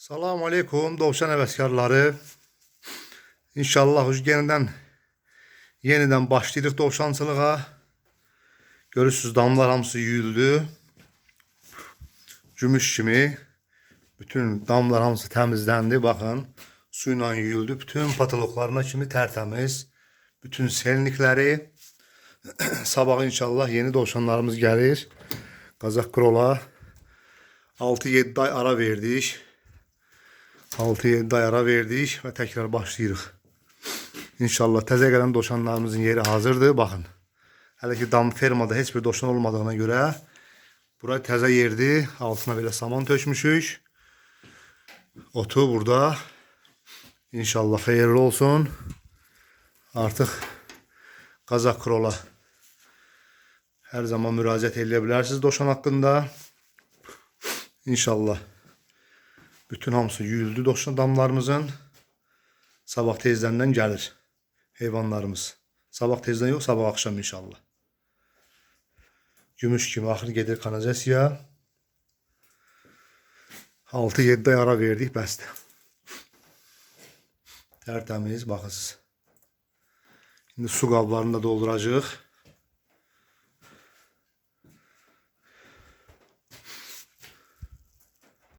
Selamun Aleyküm Dovşan həvəskarları. İnşallah yeniden başlayırıq dovşancılığa. Görürsünüz damlar hamısı yüyüldü. Gümüş kimi. Bütün damlar hamısı təmizləndi. Baxın, suyla yüyüldü. Bütün patologlarına kimi tərtəmiz. Bütün selnikləri. Sabah inşallah yeni dovşanlarımız gəlir. Qazaq Krola. 6-7 ay ara verdik. 6-7 ay ara verdik və təkrar başlayırıq. İnşallah təzə gələn dovşanlarımızın yeri hazırdır. Baxın. Hələ ki fermada heç bir dovşan olmadığına görə bura təzə yerdir. Altına belə saman tökmüşük. Otu burada. İnşallah xeyirli olsun. Artıq Qazaq Krola hər zaman müraciət edə bilərsiniz dovşan haqqında. İnşallah. Bütün hamısı yüyüldü dovşan damlarımızın. Sabah tezdən gəlir heyvanlarımız. Sabah tezdən yox, sabah akşam inşallah. Gümüş kimi axır gedir kanalizasiya. 6-7 ay ara verdik, bəsdir. Tərtəmiz, baxırsınız. Şimdi su qablarını da dolduracağıq.